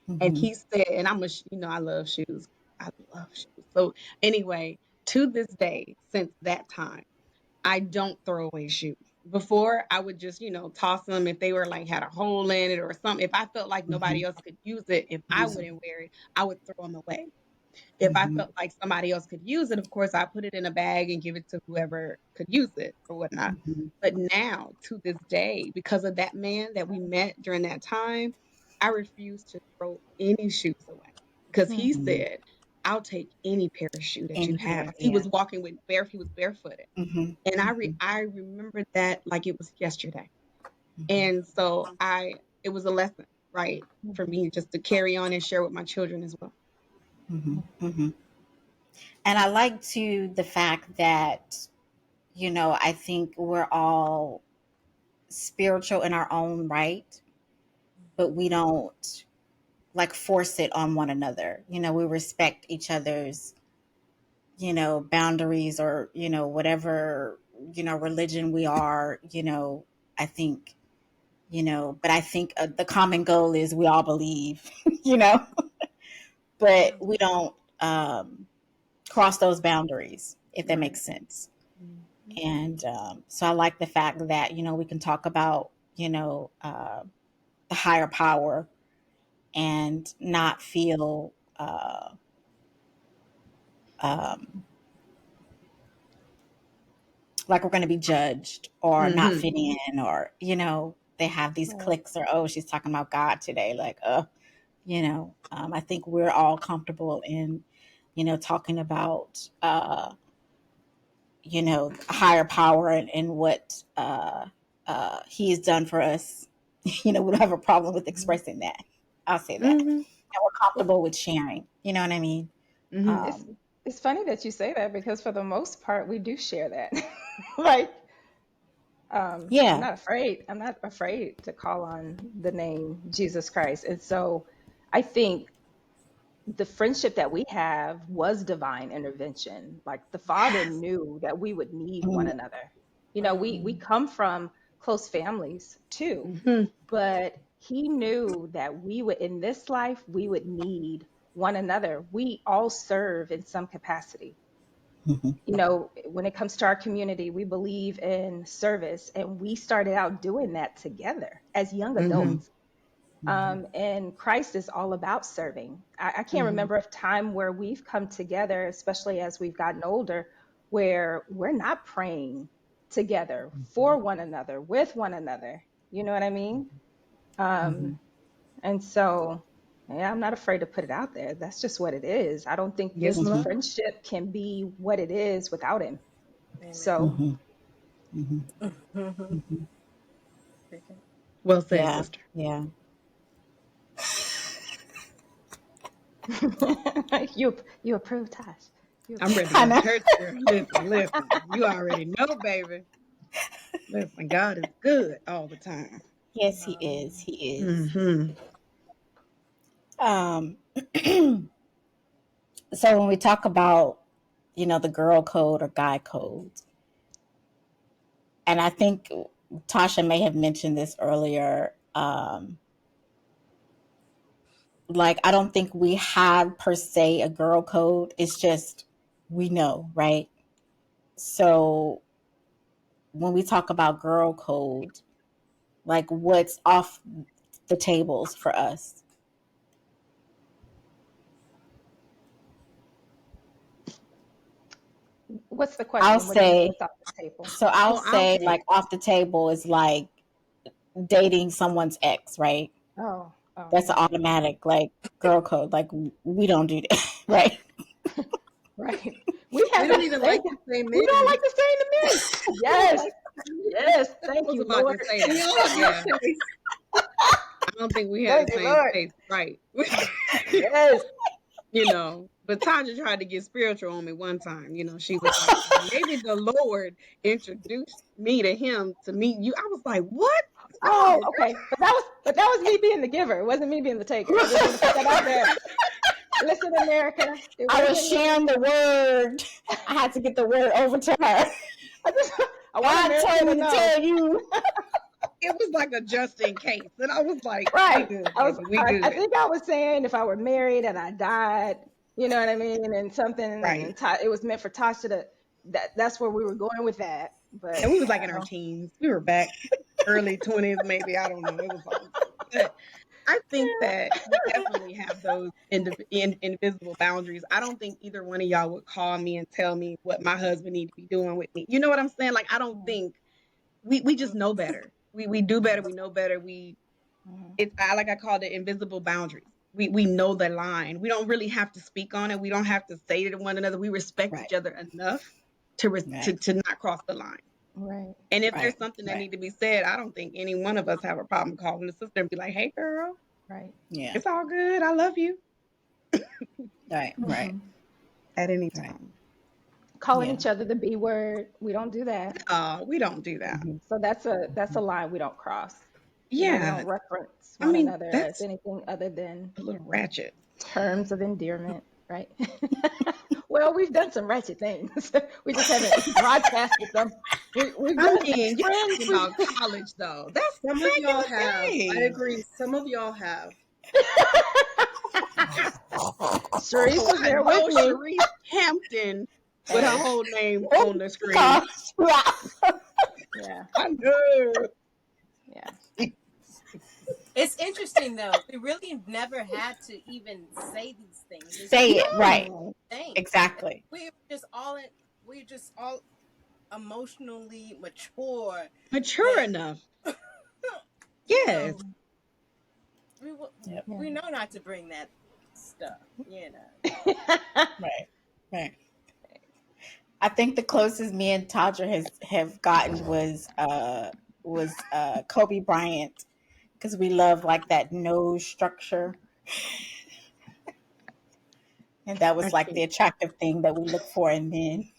Hmm. And Hmm. he said, and I love shoes. I love shoes. So anyway, to this day, since that time, I don't throw away shoes. Before, I would just, toss them if they were like had a hole in it or something. If I felt like nobody Hmm. else could use it, if I Use it. wouldn't wear it, I would throw them away. If I Hmm. felt like somebody else could use it, of course, I put it in a bag and give it to whoever could use it or whatnot. Hmm. But now, to this day, because of that man that we met during that time, I refuse to throw any shoes away because he Mhm. Hmm. said, I'll take any pair of shoe that you Any have. pair, He yeah. was walking with he was barefooted. Hmm. And Hmm. I remember that like it was yesterday. Hmm. And so it was a lesson, right, for Mhm. me just to carry on and share with my children as well. Hmm. Hmm. And I like to the fact that, I think we're all spiritual in our own right, but we don't like force it on one another. We respect each other's, boundaries, or, whatever, religion we are, I think, but I think the common goal is we all believe, you know, Yeah. but we don't cross those boundaries, if that Right. makes sense. Mhm. And so I like the fact that, we can talk about, the higher power and not feel um, like we're going to be judged or not Mhm. fit in, or, they have these Right. cliques, or, oh, she's talking about God today. Like, I think we're all comfortable in, talking about, higher power, and what he has done for us. We don't have a problem with Mhm. expressing that. I'll say that. Mhm. And we're It, comfortable with sharing. You know what I mean? Mhm. it's Um, it's funny that you say that because for the most part we do share that. Like, I'm yeah. not afraid. I'm not afraid to call on the name Jesus Christ. And so I think the friendship that we have was divine intervention. Like the Father Yes. knew that we would need one Mm, another. We mm, come from close families too, Mhm. but he knew that we would in this life we would need one another. We all serve in some capacity. mhm, When it comes to our community, we believe in service, and we started out doing that together as young Mhm. mhm, adults. mhm, And Christ is all about serving. I can't Mhm. remember a time where we've come together, especially as we've gotten older, where we're not praying together mhm, for one another, with one another. You know what I mean? Um, mhm. and so, Yeah, I'm not afraid to put it out there. That's just what it is. I don't think Give them this some. friendship can be what it is without him. Amen. So, Mm-hmm. Mm-hmm. Mhm. Mm-hmm. Okay. Well said, Yeah. sister. Yeah. you approve, Tosh. You I'm approve. ready to I go to know. church, girl. Listen. You already know, baby. Listen, God is good all the time. Yes, he is. Hallelujah. He is. Mm-hmm. Um, so when we talk about, the girl code or guy code, and I think Tasha may have mentioned this earlier. Like, I don't think we have per se a girl code. It's just we know, right? So when we talk about girl code, like what's off the tables for us? What's the I'll question? What do you mean say, what's off the table? so I'll Oh, I'll say say like off the table is like dating someone's ex, right? Oh, That's an okay. automatic like girl code. Like we don't do that, right? Right. We We don't haven't even they like the same we don't men. like the same to men. We don't Yes. like the same men. Yes. I Thank was you, about to Lord. say We that. all have Yeah. good taste. I don't think we had Thank the you, same Lord. taste. Right. Yes. But Tanja tried to get spiritual on me one time. She was like, maybe the Lord introduced me to him to meet you. I was like, what? Oh, No, okay. But that was me being the giver. It wasn't me being the taker. I just want to put that out there. Listen, America, it I was wasn't sharing me. the word. I had to get the word over to her. I just I want God America told to me to know. tell you. it was like a just in case. And I was like, we Right. good, I was baby. We I good. think I was saying if I were married and I died, you know what I mean, and something Right. and it was meant for Tasha to that's where we were going with that. But And we was like in our teens. We were back early 20s, maybe. I don't know. It was all good. But I think that we definitely have those invisible boundaries. I don't think either one of y'all would call me and tell me what my husband need to be doing with me. You know what I'm saying? Like I don't think we just know better. We do better. We know better. Mhm. Like I called it invisible boundaries. We know the line. We don't really have to speak on it. We don't have to say it to one another. We respect Right, each other enough to right, to not cross the line. Right. And if right, there's something that right. need to be said, I don't think any one of us have a problem calling the sister and be like, "Hey, girl, Right. Yeah, it's all good. I love you." right, right, Mhm. At any right. time. Calling Yeah. each other the B word, we don't do that. We don't do that. Hmm. So that's a line we don't cross. We Yeah, don't reference I one mean another as that's anything other than a little ratchet. terms of endearment, right? Well, we've done some ratchet things. We just haven't broadcasted them. We've I done mean, you're friends. talking about college though. That's Some of back in y'all have. the I day. agree. Some of y'all have. Sharice Oh, was I there with know me. Sharice Hampton with her Hey. whole name Oh, on the screen. gosh. Yeah. Yeah, I know. yeah. It's interesting though. We really never had to even say these things. It's Say just it right. No, things. Exactly. We were just all in, we're just all emotionally mature mature that enough. you Yes. know Yep. Yeah. we know not to bring that stuff. You know. Right. Right. I think the closest me and Tadra has have gotten was Kobe Bryant because we love like that nose structure, and that I was like the can't. attractive thing that we look for in men.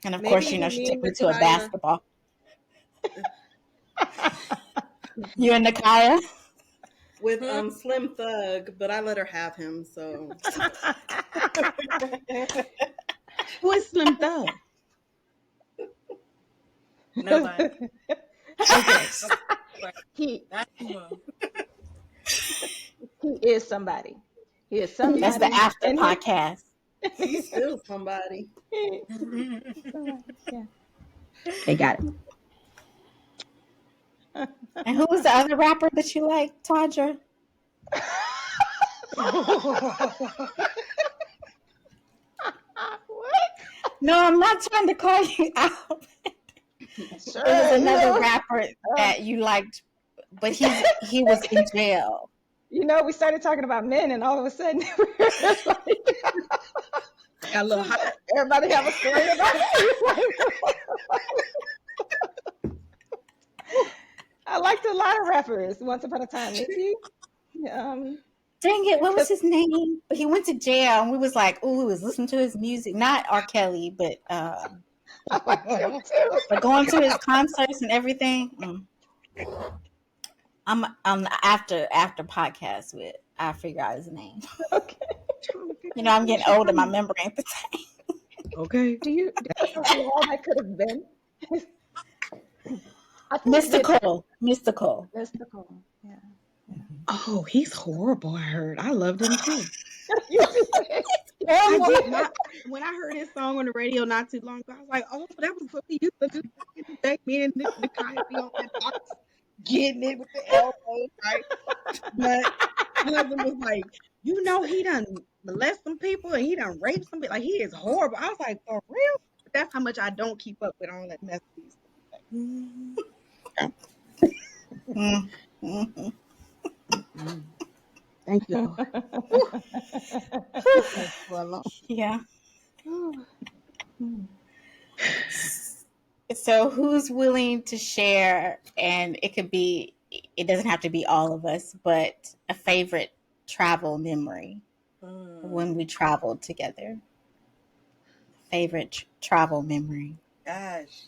And of course, Maybe she me took and me to a Nakaya basketball. You and Nakaya? with Hmm? Slim Thug, but I let her have him. So Who is Slim Thug? Nobody. Okay. Nobody. he Not anymore. he is somebody. He is That's the somebody, after and podcast. he's still somebody. he's somebody. Yeah. Okay, got it. And who was the other rapper that you like, Tadra? What? No, I'm not trying to call you out. It was Sure. another rapper Uh, that you liked but he was in jail. You know, we started talking about men, and all of a sudden, it's like, Got a little hot. everybody have a story about it. I liked a lot of rappers. Once upon a time, Nicki. Um, Dang it, what was because his name? But he went to jail, and we was like, "Ooh, we was listening to his music." Not R. Kelly, I liked him too. but going to his concerts and everything. I'm on after podcast with. I figure out his name. Okay. I'm getting older. My memory ain't the same. Okay. Do you know who all that could have been? I think that Mystical, mystical. mystical. Yeah. Oh, he's horrible. I heard. I loved him too. You did. I Oh, did boy. not. When I heard his song on the radio not too long ago, I was like, "Oh, that was what we used to do back in the day." Me and Nikai be on that box, getting it with the elbows, right? But my husband was like, he done molest some people and he done raped some people. Like, he is horrible. I was like, for real? But that's how much I don't keep up with all that mess these days. Mm, mm, Mm. Thank you, Lord. Whew. Leave that boy alone. yeah. So, who's willing to share? And it could be. It doesn't have to be all of us, but a favorite travel memory when we traveled together. Favorite travel memory, Gosh.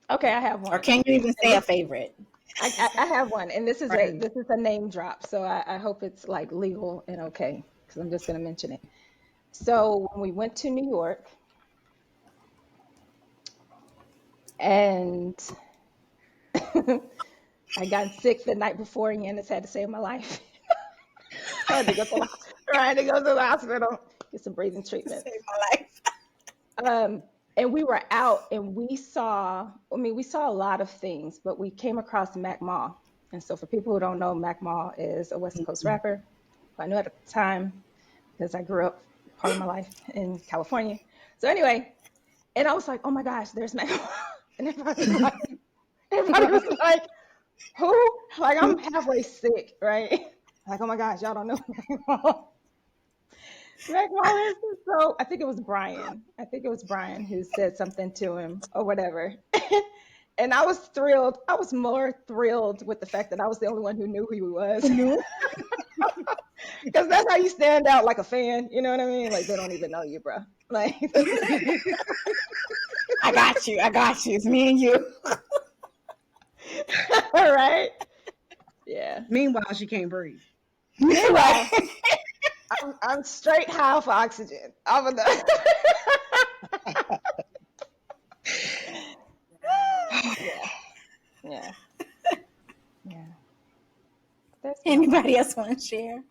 Okay, I have or one. can you even And say a favorite? I have one, and this is a Right. name drop, so I hope it's like legal and okay, because I'm just going to mention it. So when we went to New York, and I got sick the night before, and Yannis had to save my life. I had to go to the, trying to go to the hospital, get some breathing treatments. Save my life. Um, and we were out, and we saw a lot of things, but we came across Mac Mall. And so, for people who don't know, Mac Mall is a West Coast rapper who I knew at the time because I grew up part of my life in California. So anyway, and I was like, "Oh my gosh, there's Mac Mall," and everybody was like, "Who?" Like, I'm halfway sick, right? Like, "Oh my gosh, y'all don't know Mac Mall." Greg Wallace. So I think it was Brian. I think it was Brian who said something to him or whatever. And I was thrilled. I was more thrilled with the fact that I was the only one who knew who he was. No. Because that's how you stand out like a fan. You know what I mean? Like, they don't even know you, bro. Like, I got you. I got you. It's me and you. all right. Yeah. Meanwhile, she can't breathe. Right. Meanwhile, I'm straight high for oxygen. I'm a yeah. Yeah. Yeah. That's my one. Anybody else want to share?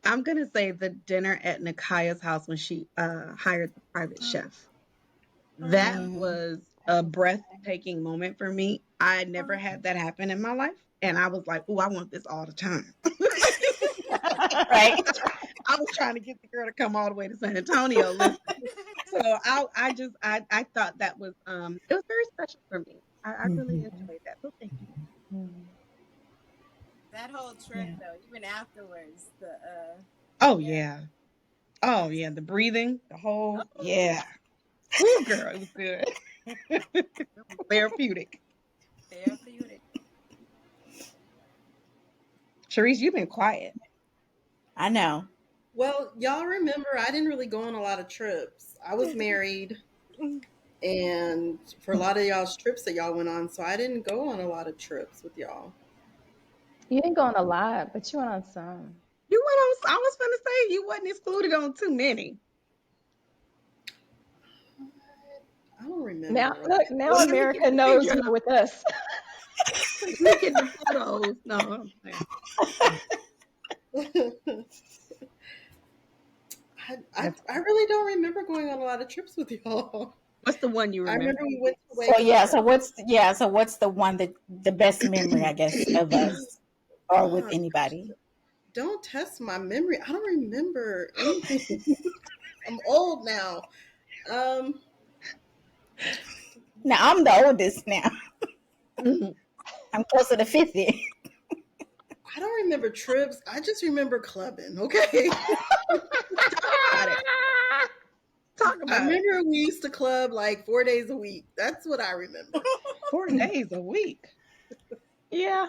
I'm gonna say the dinner at Nakaya's house when she hired the private chef. That Mm. was a breathtaking moment for me. I had never had that happen in my life, and I was like, "Oh, I want this all the time." Right. I was trying to get the girl to come all the way to San Antonio. Listen, so I thought that was it was very special for me. I really Mhm. enjoyed that. So thank you. That whole trip Yeah. though, even afterwards, Oh yeah. yeah. Oh yeah. The breathing, the whole Oh, yeah. Ooh, girl, it was good. It was therapeutic. therapeutic. Sharice, you've been quiet. I know. Well, y'all remember I didn't really go on a lot of trips. I was married, and for a lot of y'all's trips that y'all went on, so I didn't go on a lot of trips with y'all. You didn't go on a lot, but you went on some. You went on. I was gonna say you wasn't excluded on too many. I don't Now, remember. look, now Well, let me get America the knows figure you're up. with us. Let me get the photos. No, I'm saying. I really don't remember going on a lot of trips with y'all. What's the one you I remember? remember we went to So yeah. So Waco. what's the one that the best memory, I guess, of us or with Gosh, anybody? don't test my memory. I don't remember anything. I'm old now. Um, Now I'm the oldest now. Mhm. I'm closer to 50. I don't remember trips. I just remember clubbing. Okay. Talk about it. Talk I about it. remember we used to club like 4 days a week. That's what I remember. 4 days a week. Yeah.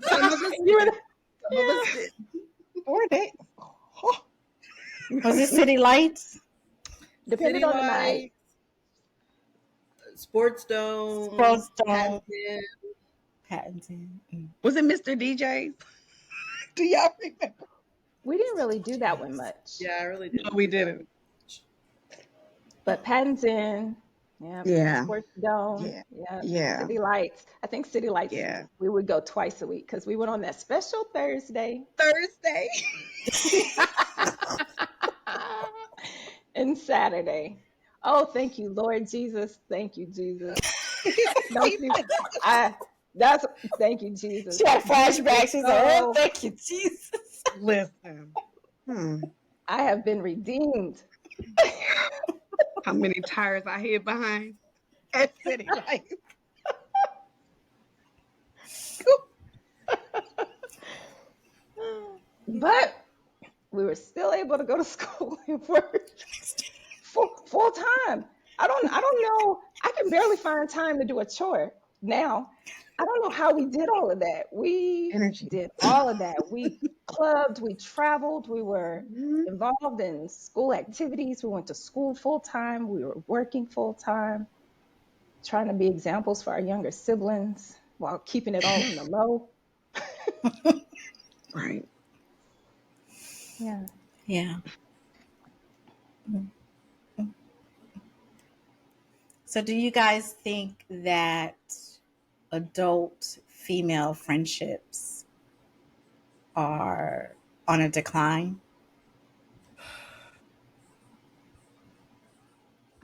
Some of us You were did. the- Some of us yeah. did. 4 days. Oh, Was it City Lights? Depended City on the night. Lights, Sports Dome, Sports Dome, Paddington. Paddington. Mm. was it Mr. DJs? Do y'all remember? We didn't really do that one much. Yeah, I really No, didn't we do that one didn't. much. But Paddington, yeah, Yeah. Sports Dome, Yeah. yeah, Yeah. City Lights. I think City Lights, Yeah. we would go twice a week because we went on that special Thursday Thursday. and Saturday. Oh, thank you, Lord Jesus. Thank you, Jesus. Don't She you? said that. I. That's thank you, Jesus. She had We would flashbacks. She's like, "Oh, go. thank you, Jesus." Listen. Hmm. I have been redeemed. How many tires I hid behind at City Lights. But we were still able to go to school and work full time. I don't know. I can barely find time to do a chore now. I don't know how we did all of that. We Energy. did all of that. We clubbed, we traveled, we were Mhm. involved in school activities. We went to school full time. We were working full time, trying to be examples for our younger siblings while keeping it all on the low. Right. Yeah. Yeah. So, do you guys think that adult female friendships are on a decline?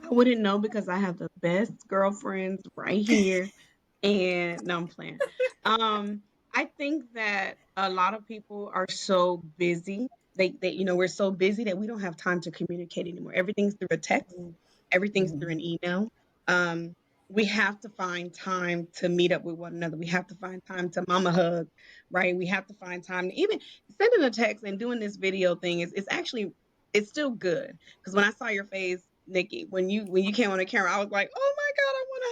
I wouldn't know because I have the best girlfriends right here. And no, I'm playing. Um, I think that a lot of people are so busy. We're so busy that we don't have time to communicate anymore. Everything's through a text, everything's through Mhm. an email. Um, we have to find time to meet up with one another. We have to find time to mama hug, right? We have to find time to even sending a text and doing this video thing is actually it's still good. Because when I saw your face, Nikki, when you came on the camera, I was like, oh my God, I want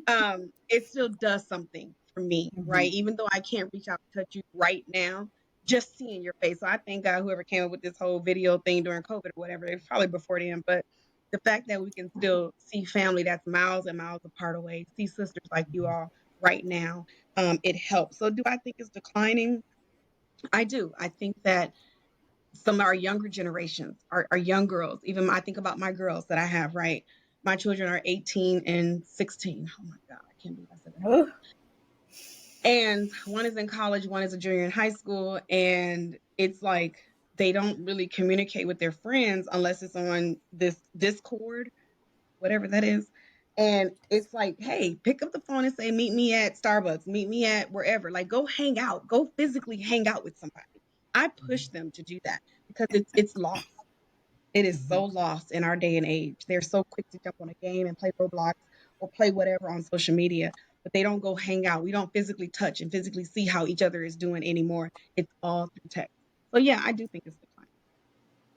to hug her. It still does something for me, right? Mhm. Even though I can't reach out and touch you right now, just seeing your face. So I thank God whoever came up with this whole video thing during COVID or whatever, it's probably before then, but the fact that we can still see family that's miles and miles apart away, see sisters like you all right now, it helps. So do I think it's declining? I do. I think that some of our younger generations, our young girls, even I think about my girls that I have, right? My children are 18 and 16. Oh my God, I can't believe I said that out Ooh. loud. And one is in college, one is a junior in high school. And it's like they don't really communicate with their friends unless it's on this Discord, whatever that is. And it's like, hey, pick up the phone and say, meet me at Starbucks, meet me at wherever. Like, go hang out, go physically hang out with somebody. I push them to do that because it's lost. It is so Mhm. lost in our day and age. They're so quick to jump on a game and play Roblox or play whatever on social media, but they don't go hang out. We don't physically touch and physically see how each other is doing anymore. It's all through text. So yeah, I do think it's declining.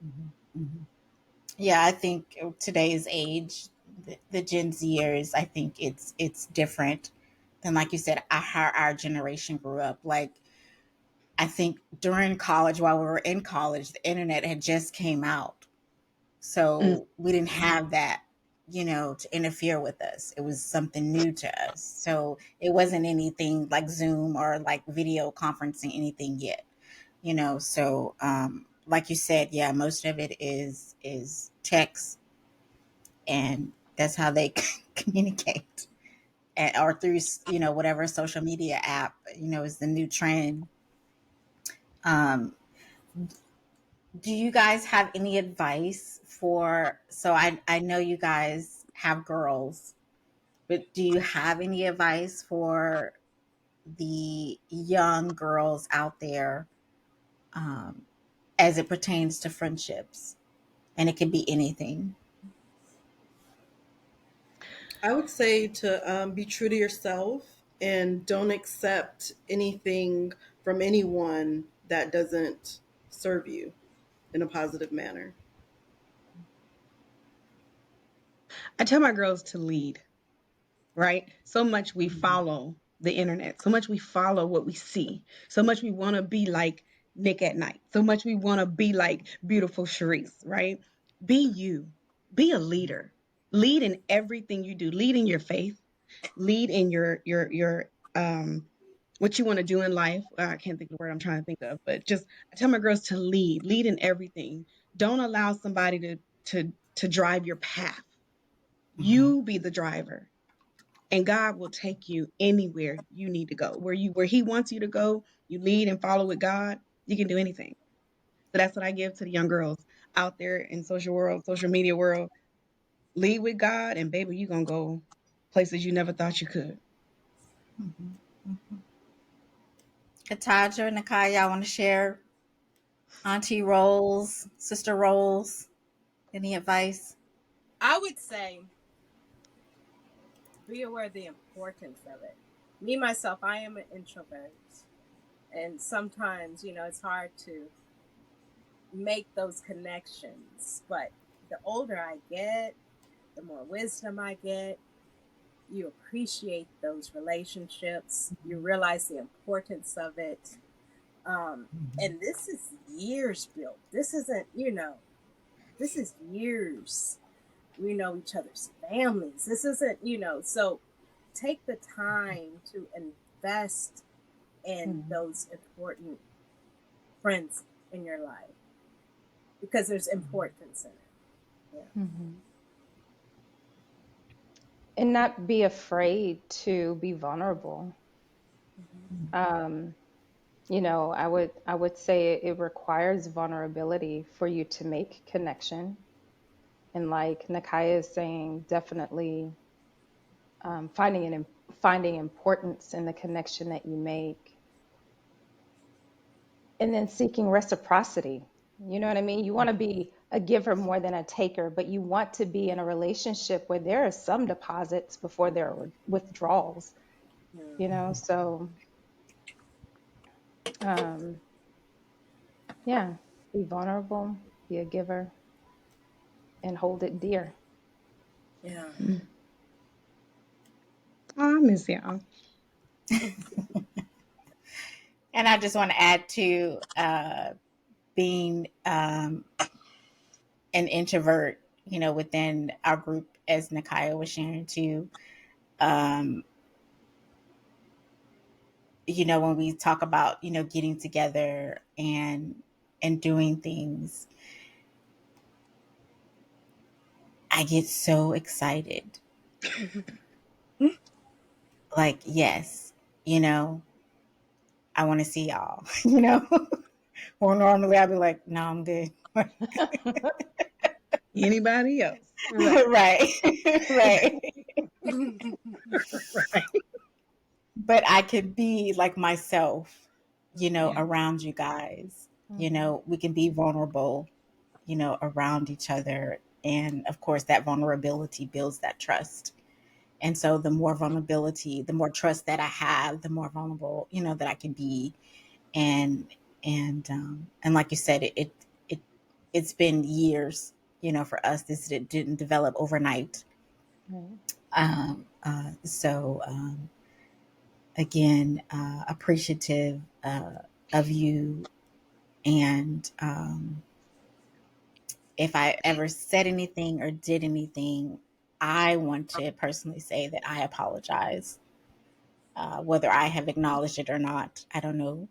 Mhm. Mhm. Yeah, I think today's age, the Gen Zers, I think it's different than, like you said, how our generation grew up. Like, I think during college, while we were in college, the internet had just came out, Mm, so we didn't have that, to interfere with us. It was something new to us, so it wasn't anything like Zoom or like video conferencing, anything yet. So like you said, yeah, most of it is text, and that's how they communicate, or through whatever social media app is the new trend. um do you guys have any advice for, so I know you guys have girls, but do you have any advice for the young girls out there, um, as it pertains to friendships? And it could be anything. I would say to be true to yourself and don't accept anything from anyone that doesn't serve you in a positive manner. I tell my girls to lead, right? So much we Mhm. follow the internet, so much we follow what we see, so much we want to be like Nick at Night, so much we want to be like beautiful Sharice, right? Be you, be a leader, lead in everything you do, lead in your faith, lead in your what you want to do in life. I can't think of the word I'm trying to think of, but just I tell my girls to lead in everything. Don't allow somebody to drive your path. Mhm. You be the driver, and God will take you anywhere you need to go. Where He wants you to go, you lead and follow with God. You can do anything. So that's what I give to the young girls out there in social media world. Lead with God, and baby, you gonna go places you never thought you could. Mhm. Mhm. Kataja, Nakai, y'all want to share auntie roles, sister roles? Any advice? I would say be aware of the importance of it. Me myself, I am an introvert, and sometimes it's hard to make those connections. But the older I get, the more wisdom I get. You appreciate those relationships. You realize the importance of it. And this is years built. This isn't, this is years. We know each other's families. This isn't, so take the time to invest in Mhm. those important friends in your life because there's importance in it. Yeah. Mhm. And not be afraid to be vulnerable. Mm-hmm. Um, I would say it requires vulnerability for you to make connection. And like Nakaya is saying, definitely finding importance in the connection that you make, and then seeking reciprocity. You know what I mean? You want to be a giver more than a taker, but you want to be in a relationship where there are some deposits before there are withdrawals. Yeah. So um, yeah, be vulnerable, be a giver, and hold it dear. Yeah. Mm. Oh, I miss y'all. And I just want to add to being an introvert, within our group, as Nakaya was sharing too. Um, when we talk about, getting together and doing things, I get so excited. Like, yes, you know, I want to see y'all, Or normally I'd be like, no, I'm good. Anybody else? Right. Right. Right. Right. But I could be like myself, Yeah. around you guys. Hmm. We can be vulnerable, around each other. And of course, that vulnerability builds that trust. And so the more vulnerability, the more trust that I have, the more vulnerable, that I can be. And and like you said, it it's been years, for us. This didn't develop overnight. Right. So again, appreciative of you. And if I ever said anything or did anything, I want to personally say that I apologize. Whether I have acknowledged it or not, I don't know.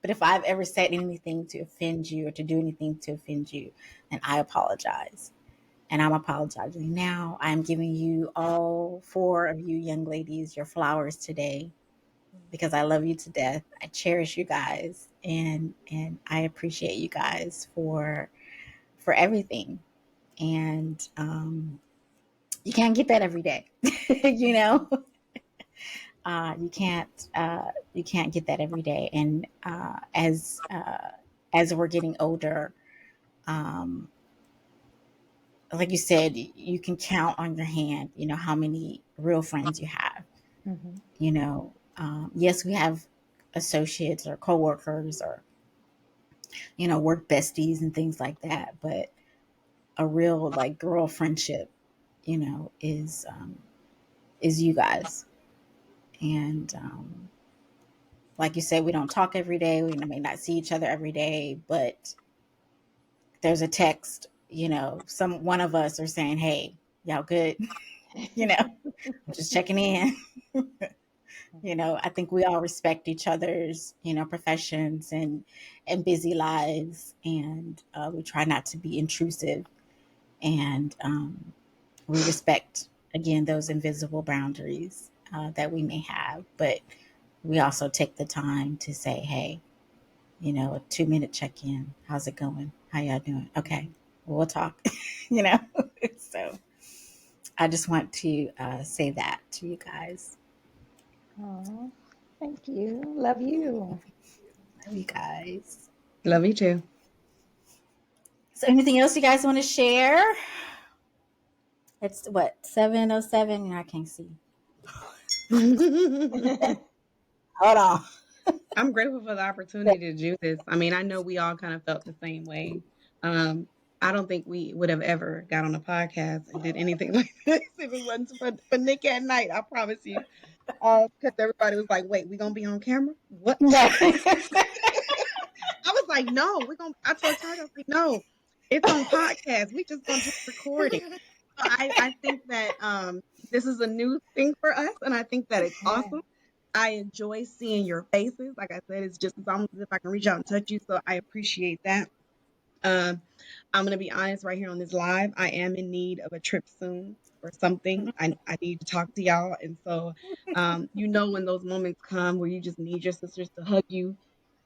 But if I've ever said anything to offend you or to do anything to offend you, then I apologize. And I'm apologizing now. I'm giving you, all four of you young ladies, your flowers today, because I love you to death. I cherish you guys, and I appreciate you guys for everything. And you can't get that every day, you know. You can't get that every day. And as we're getting older, um, like you said, you can count on your hand, how many real friends you have. Hmm. Yes, we have associates or coworkers or, work besties and things like that. But a real like girl friendship, is you guys. And like you said, we don't talk every day. We may not see each other every day, but there's a text, some one of us are saying, "Hey, y'all good?" you know, I'm just checking in. I think we all respect each other's, professions and busy lives, and we try not to be intrusive, and we respect again those invisible boundaries that we may have, but we also take the time to say, "Hey, a 2-minute check in. How's it going? How y'all doing? Okay, we'll talk." you know, so I just want to say that to you guys. Oh, thank you. Love you. Love you guys. Love you too. So, anything else you guys want to share? It's what 7:07. I can't see. Hold on. I'm grateful for the opportunity to do this. I mean, I know we all kind of felt the same way. Um, I don't think we would have ever got on a podcast and did anything like this if it wasn't for Nick at Night. I promise you. Because everybody was like, "Wait, we gonna be on camera? What?" I was like, "No, we're gonna." I told Todd, I was like, "No, it's on podcast. We just gonna do a recording." So I think that this is a new thing for us, and I think that it's Yeah. awesome. I enjoy seeing your faces. Like I said, it's just as almost as if I can reach out and touch you. So I appreciate that. Um, I'm gonna be honest right here on this live. I am in need of a trip soon or something. I need to talk to y'all, and so when those moments come where you just need your sisters to hug you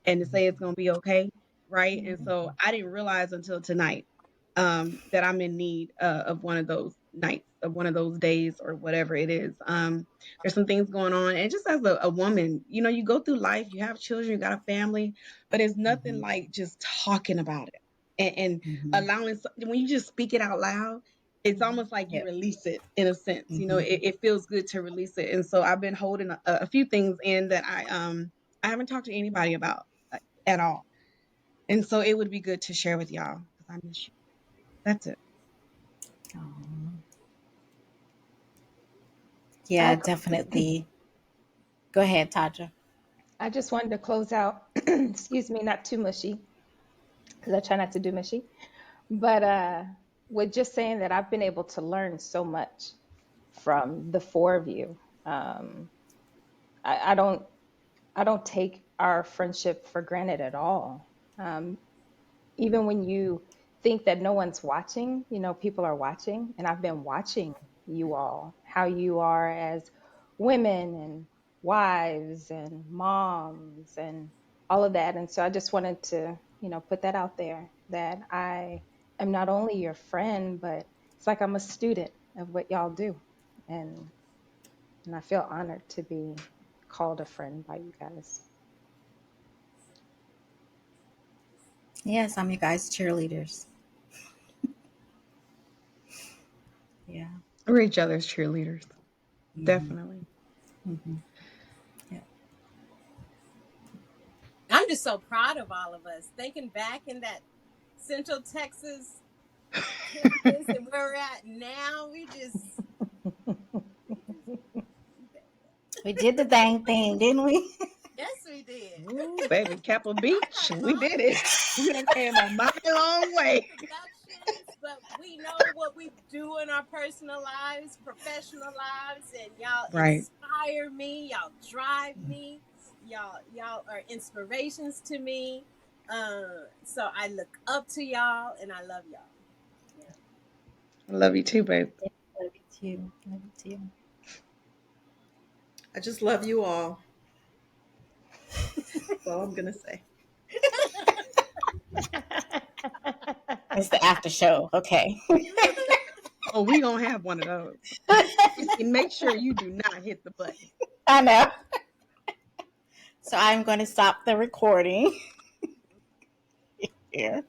and to say it's gonna be okay, right? And so I didn't realize until tonight that I'm in need of one of those nights, of one of those days, or whatever it is. There's some things going on, and just as a woman, you go through life, you have children, you got a family, but it's nothing Mhm, like just talking about it and mhm, allowing when you just speak it out loud. It's almost like you yep, release it in a sense. mhm. It feels good to release it, and so I've been holding a few things in that I haven't talked to anybody about at all. And so it would be good to share with y'all because I miss you. That's it. Aw. Yeah, I definitely. Go ahead, Taja. I just wanted to close out. Excuse me, not too mushy because I try not to do mushy, but with just saying that I've been able to learn so much from the four of you. Um, I don't take our friendship for granted at all. Um, Even when you think that no one's watching, people are watching. And I've been watching you all, how you are as women and wives and moms and all of that. And so I just wanted to, put that out there that I am not only your friend, but it's like I'm a student of what y'all do. And and I feel honored to be called a friend by you guys. Yes, I'm you guys' cheerleaders. Yeah. We're each other's cheerleaders. Hmm. Definitely. Hmm. Yeah. I'm just so proud of all of us. Thinking back in that Central Texas campus and where we're at now, we just We did the dang thing, didn't we? yes, we did. Ooh, baby, Capitol Beach. We All did the it. We done came a mighty long way. introductions, but we know what we do in our personal lives, professional lives, and y'all Right. inspire me. Y'all drive me. Y'all are inspirations to me. So I look up to y'all, and I love y'all. Yeah. I love you too, babe. Yeah, love you too. Love you too. I just love you all. That's all I'm gonna say. It's the after show. Okay. Oh, we gonna have one of those. And make sure you do not hit the button. I know. So I'm going to stop the recording here.